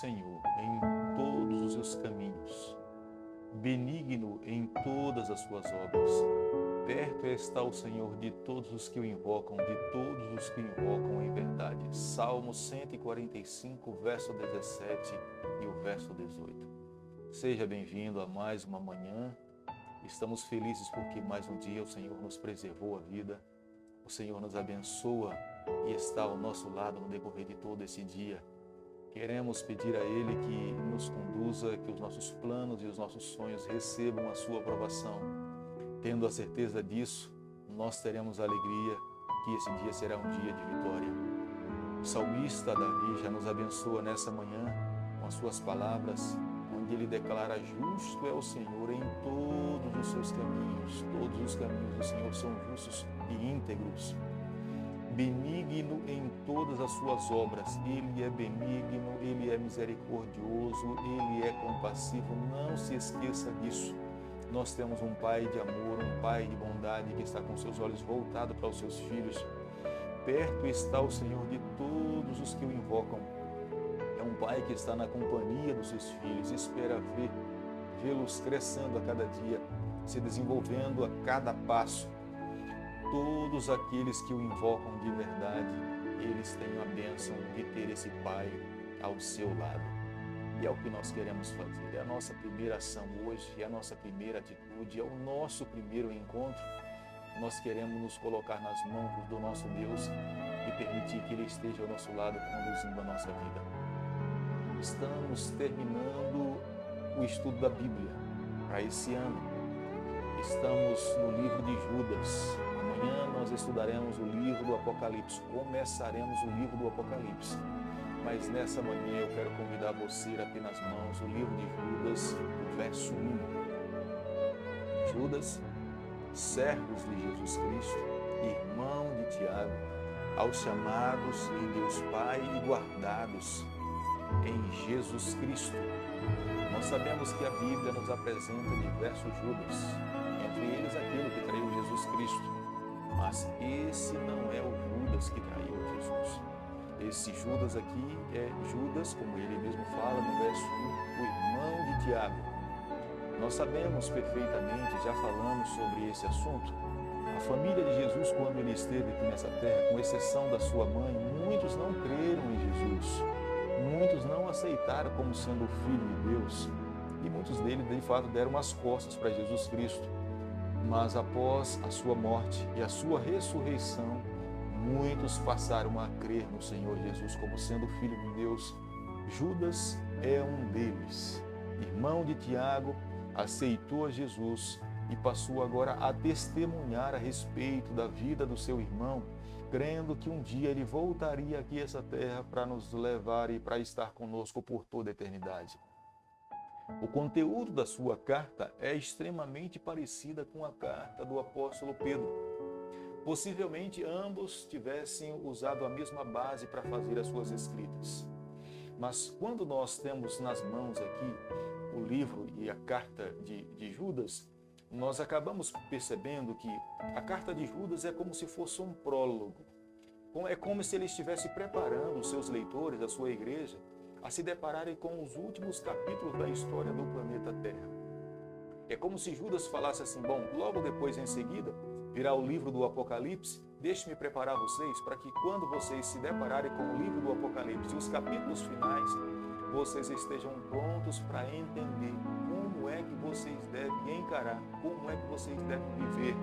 Senhor em todos os seus caminhos, benigno em todas as suas obras. Perto está o Senhor de todos os que o invocam, de todos os que o invocam em verdade. Salmo 145, verso 17 e o verso 18. Seja bem-vindo a mais uma manhã. Estamos felizes porque mais um dia o Senhor nos preservou a vida. O Senhor nos abençoa e está ao nosso lado no decorrer de todo esse dia. Queremos pedir a Ele que nos conduza, que os nossos planos e os nossos sonhos recebam a sua aprovação. Tendo a certeza disso, nós teremos a alegria que esse dia será um dia de vitória. O salmista Davi já nos abençoa nessa manhã com as suas palavras, onde ele declara: justo é o Senhor em todos os seus caminhos. Todos os caminhos do Senhor são justos e íntegros. Benigno em todas as suas obras. Ele é benigno, Ele é misericordioso, Ele é compassivo. Não se esqueça disso. Nós temos um Pai de amor, um Pai de bondade que está com seus olhos voltados para os seus filhos. Perto está o Senhor de todos os que o invocam. É um Pai que está na companhia dos seus filhos, espera vê-los crescendo a cada dia, se desenvolvendo a cada passo. Todos aqueles que o invocam de verdade, eles têm a bênção de ter esse Pai ao seu lado. E é o que nós queremos fazer, é a nossa primeira ação hoje, é a nossa primeira atitude, é o nosso primeiro encontro. Nós queremos nos colocar nas mãos do nosso Deus e permitir que Ele esteja ao nosso lado, conduzindo a nossa vida. Estamos terminando o estudo da Bíblia para esse ano. Estamos no livro de Judas. Amanhã nós estudaremos o livro do Apocalipse. Começaremos o livro do Apocalipse. Mas nessa manhã eu quero convidar você a ter nas mãos o livro de Judas, o verso 1. Judas, servos de Jesus Cristo, irmão de Tiago, aos chamados em Deus Pai e guardados em Jesus Cristo. Nós sabemos que a Bíblia nos apresenta diversos Judas, entre eles aquele que traiu Jesus Cristo. Mas esse não é o Judas que traiu Jesus. Esse Judas aqui é Judas, como ele mesmo fala no verso 1, o irmão de Tiago. Nós sabemos perfeitamente, já falamos sobre esse assunto, a família de Jesus, quando ele esteve aqui nessa terra, com exceção da sua mãe, muitos não creram em Jesus. Muitos não aceitaram como sendo o Filho de Deus. E muitos deles, de fato, deram as costas para Jesus Cristo. Mas após a sua morte e a sua ressurreição, muitos passaram a crer no Senhor Jesus como sendo o Filho de Deus. Judas é um deles. Irmão de Tiago, aceitou a Jesus e passou agora a testemunhar a respeito da vida do seu irmão, crendo que um dia ele voltaria aqui a essa terra para nos levar e para estar conosco por toda a eternidade. O conteúdo da sua carta é extremamente parecida com a carta do apóstolo Pedro. Possivelmente ambos tivessem usado a mesma base para fazer as suas escritas. Mas quando nós temos nas mãos aqui o livro e a carta de Judas, nós acabamos percebendo que a carta de Judas é como se fosse um prólogo. É como se ele estivesse preparando os seus leitores, a sua igreja, a se depararem com os últimos capítulos da história do planeta Terra. É como se Judas falasse assim: bom, logo depois, em seguida, virá o livro do Apocalipse. Deixe-me preparar vocês para que quando vocês se depararem com o livro do Apocalipse e os capítulos finais, vocês estejam prontos para entender como é que vocês devem encarar, como é que vocês devem viver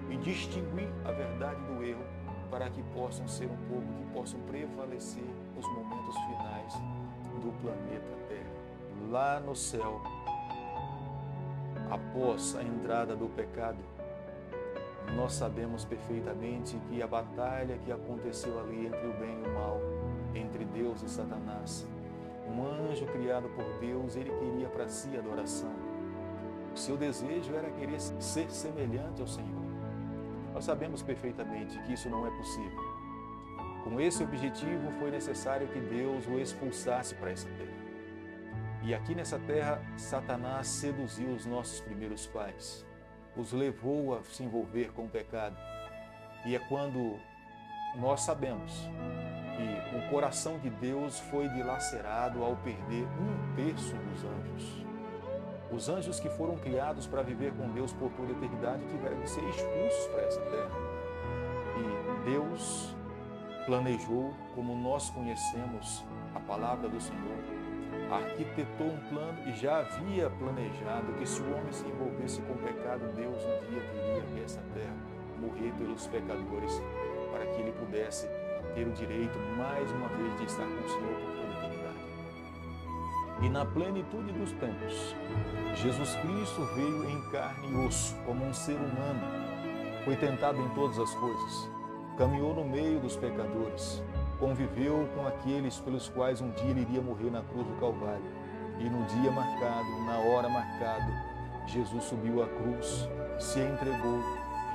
e distinguir a verdade do erro, para que possam ser um povo que possam prevalecer nos momentos finais do planeta Terra. Lá no céu, após a entrada do pecado, nós sabemos perfeitamente que a batalha que aconteceu ali entre o bem e o mal, entre Deus e Satanás, um anjo criado por Deus, ele queria para si adoração. O seu desejo era querer ser semelhante ao Senhor. Nós sabemos perfeitamente que isso não é possível. Com esse objetivo, foi necessário que Deus o expulsasse para essa terra. E aqui nessa terra, Satanás seduziu os nossos primeiros pais, os levou a se envolver com o pecado. E é quando nós sabemos E o coração de Deus foi dilacerado ao perder 1/3 dos anjos. Os anjos que foram criados para viver com Deus por toda a eternidade tiveram que ser expulsos para essa terra. E Deus planejou, como nós conhecemos a palavra do Senhor, arquitetou um plano e já havia planejado que se o homem se envolvesse com o pecado, Deus um dia viria a essa terra, morrer pelos pecadores, para que ele pudesse ter o direito, mais uma vez, de estar com o Senhor por toda a eternidade. E na plenitude dos tempos, Jesus Cristo veio em carne e osso, como um ser humano, foi tentado em todas as coisas, caminhou no meio dos pecadores, conviveu com aqueles pelos quais um dia ele iria morrer na cruz do Calvário. E no dia marcado, na hora marcada, Jesus subiu à cruz, se entregou,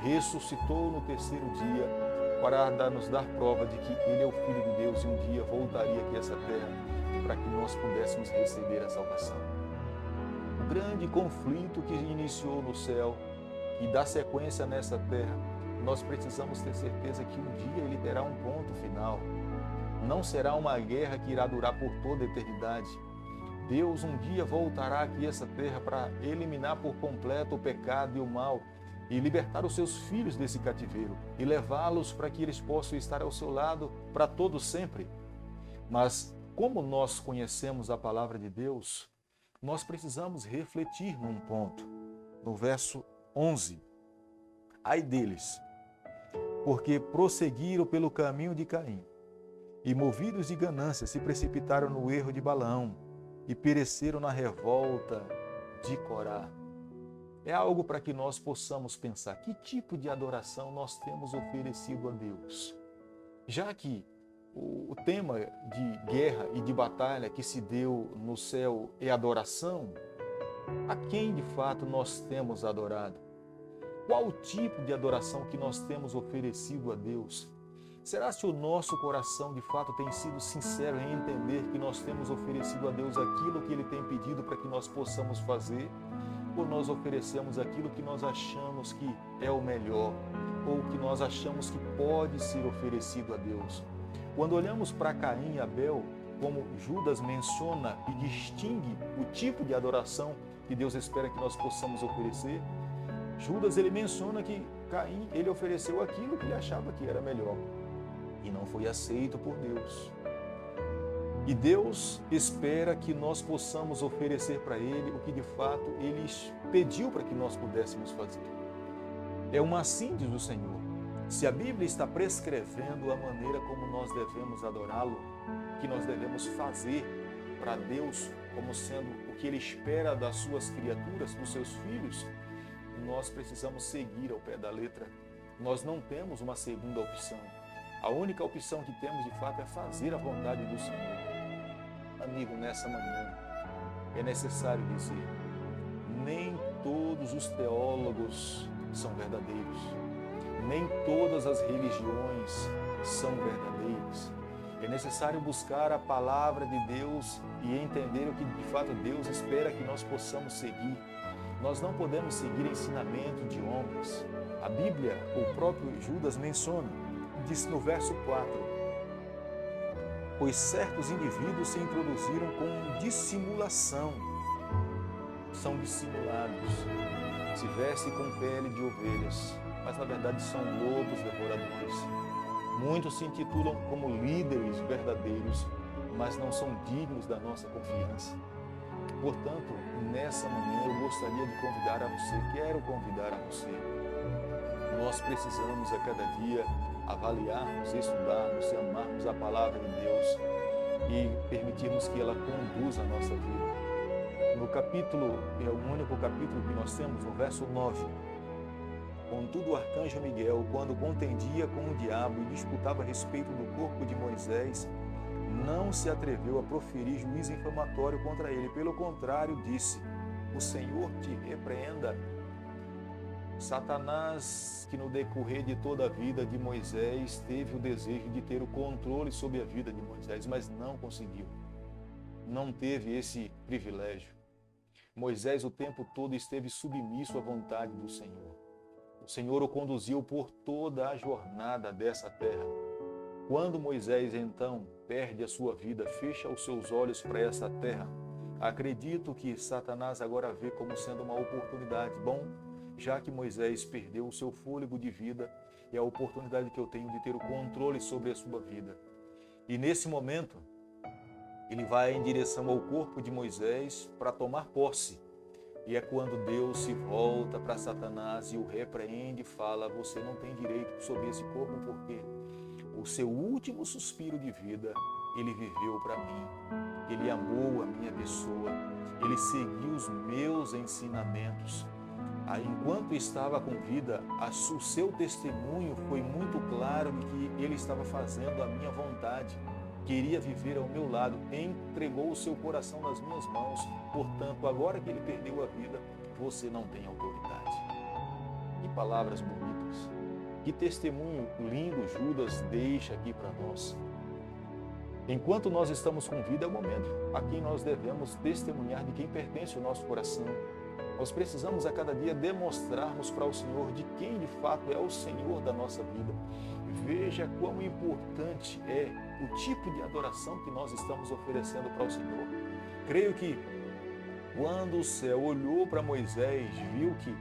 ressuscitou no terceiro dia, para nos dar prova de que Ele é o Filho de Deus e um dia voltaria aqui a essa terra para que nós pudéssemos receber a salvação. O grande conflito que iniciou no céu e dá sequência nessa terra, nós precisamos ter certeza que um dia ele terá um ponto final. Não será uma guerra que irá durar por toda a eternidade. Deus um dia voltará aqui a essa terra para eliminar por completo o pecado e o mal e libertar os seus filhos desse cativeiro e levá-los para que eles possam estar ao seu lado para todo sempre. Mas como nós conhecemos a palavra de Deus, nós precisamos refletir num ponto, no verso 11. Ai deles, porque prosseguiram pelo caminho de Caim e, movidos de ganância, se precipitaram no erro de Balaão e pereceram na revolta de Corá. É algo para que nós possamos pensar que tipo de adoração nós temos oferecido a Deus. Já que o tema de guerra e de batalha que se deu no céu é adoração, a quem de fato nós temos adorado? Qual o tipo de adoração que nós temos oferecido a Deus? Será se o nosso coração de fato tem sido sincero em entender que nós temos oferecido a Deus aquilo que Ele tem pedido para que nós possamos fazer? Ou nós oferecemos aquilo que nós achamos que é o melhor, ou que nós achamos que pode ser oferecido a Deus? Quando olhamos para Caim e Abel, como Judas menciona e distingue o tipo de adoração que Deus espera que nós possamos oferecer, Judas ele menciona que Caim ele ofereceu aquilo que ele achava que era melhor e não foi aceito por Deus. E Deus espera que nós possamos oferecer para Ele o que de fato Ele pediu para que nós pudéssemos fazer. É uma assim, diz o Senhor. Se a Bíblia está prescrevendo a maneira como nós devemos adorá-lo, que nós devemos fazer para Deus como sendo o que Ele espera das suas criaturas, dos seus filhos, nós precisamos seguir ao pé da letra. Nós não temos uma segunda opção. A única opção que temos de fato é fazer a vontade do Senhor. Amigo, nessa manhã é necessário dizer, nem todos os teólogos são verdadeiros, nem todas as religiões são verdadeiras. É necessário buscar a palavra de Deus e entender o que de fato Deus espera que nós possamos seguir. Nós não podemos seguir ensinamento de homens. A Bíblia, o próprio Judas menciona, diz no verso 4, pois certos indivíduos se introduziram com dissimulação, são dissimulados, se vestem com pele de ovelhas, mas na verdade são lobos devoradores. Muitos se intitulam como líderes verdadeiros, mas não são dignos da nossa confiança. Portanto, nessa manhã eu gostaria de convidar a você, quero convidar a você. Nós precisamos a cada dia avaliarmos, estudarmos e amarmos a palavra de Deus e permitirmos que ela conduza a nossa vida. No capítulo, é o único capítulo que nós temos, no verso 9. Contudo, o arcanjo Miguel, quando contendia com o diabo e disputava a respeito do corpo de Moisés, não se atreveu a proferir juízo infamatório contra ele. Pelo contrário, disse, o Senhor te repreenda. Satanás, que no decorrer de toda a vida de Moisés, teve o desejo de ter o controle sobre a vida de Moisés, mas não conseguiu. Não teve esse privilégio. Moisés o tempo todo esteve submisso à vontade do Senhor. O Senhor o conduziu por toda a jornada dessa terra. Quando Moisés, então, perde a sua vida, fecha os seus olhos para essa terra, acredito que Satanás agora vê como sendo uma oportunidade. Bom, já que Moisés perdeu o seu fôlego de vida, é a oportunidade que eu tenho de ter o controle sobre a sua vida. E nesse momento, ele vai em direção ao corpo de Moisés para tomar posse. E é quando Deus se volta para Satanás e o repreende e fala: você não tem direito sobre esse corpo, porque o seu último suspiro de vida ele viveu para mim. Ele amou a minha pessoa, ele seguiu os meus ensinamentos. Enquanto estava com vida, o seu testemunho foi muito claro de que ele estava fazendo a minha vontade, queria viver ao meu lado, entregou o seu coração nas minhas mãos. Portanto, agora que ele perdeu a vida, você não tem autoridade. Que palavras bonitas, que testemunho lindo Judas deixa aqui para nós. Enquanto nós estamos com vida, é o momento a quem nós devemos testemunhar de quem pertence o nosso coração. Nós precisamos a cada dia demonstrarmos para o Senhor de quem de fato é o Senhor da nossa vida. Veja quão importante é o tipo de adoração que nós estamos oferecendo para o Senhor. Creio que quando o céu olhou para Moisés, viu que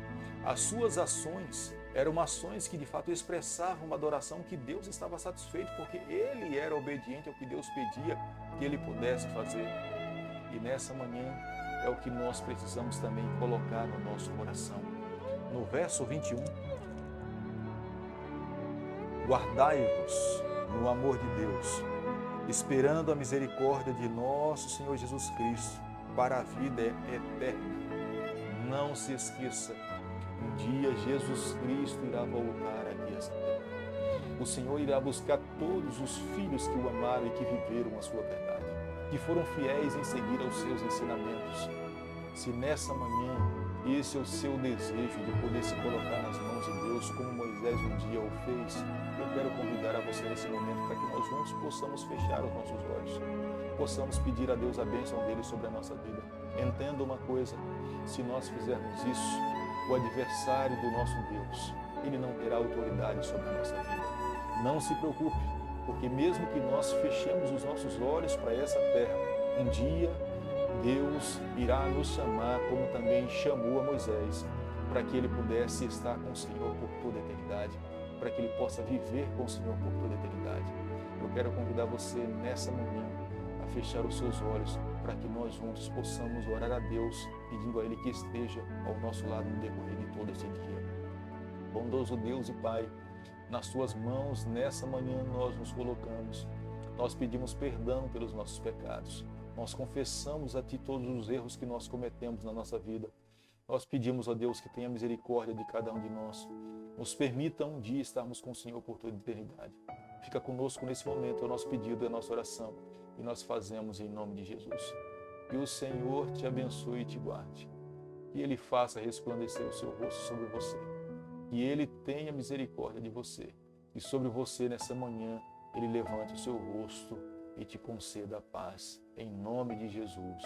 as suas ações eram ações que de fato expressavam uma adoração que Deus estava satisfeito, porque ele era obediente ao que Deus pedia que ele pudesse fazer. E nessa manhã é o que nós precisamos também colocar no nosso coração. No verso 21, guardai-vos no amor de Deus, esperando a misericórdia de nosso Senhor Jesus Cristo para a vida eterna. Não se esqueça, um dia Jesus Cristo irá voltar aqui a esta terra. O Senhor irá buscar todos os filhos que o amaram e que viveram a sua verdade, que foram fiéis em seguir aos seus ensinamentos. Se nessa manhã esse é o seu desejo de poder se colocar nas mãos de Deus, como Moisés um dia o fez, eu quero convidar a você nesse momento para que nós juntos possamos fechar os nossos olhos, possamos pedir a Deus a bênção dele sobre a nossa vida. Entenda uma coisa, se nós fizermos isso, o adversário do nosso Deus, ele não terá autoridade sobre a nossa vida. Não se preocupe, porque mesmo que nós fechemos os nossos olhos para essa terra, um dia Deus irá nos chamar, como também chamou a Moisés, para que ele pudesse estar com o Senhor por toda a eternidade, para que ele possa viver com o Senhor por toda a eternidade. Eu quero convidar você nessa manhã a fechar os seus olhos para que nós juntos possamos orar a Deus, pedindo a Ele que esteja ao nosso lado no decorrer de todo esse dia. Bondoso Deus e Pai, nas Suas mãos nessa manhã nós nos colocamos. Nós pedimos perdão pelos nossos pecados. Nós confessamos a Ti todos os erros que nós cometemos na nossa vida. Nós pedimos, ó Deus, que tenha misericórdia de cada um de nós. Nos permita um dia estarmos com o Senhor por toda a eternidade. Fica conosco nesse momento, é o nosso pedido, é a nossa oração. E nós fazemos em nome de Jesus. Que o Senhor te abençoe e te guarde. Que Ele faça resplandecer o seu rosto sobre você. Que Ele tenha misericórdia de você. E sobre você nessa manhã, Ele levante o seu rosto e te conceda a paz. Em nome de Jesus.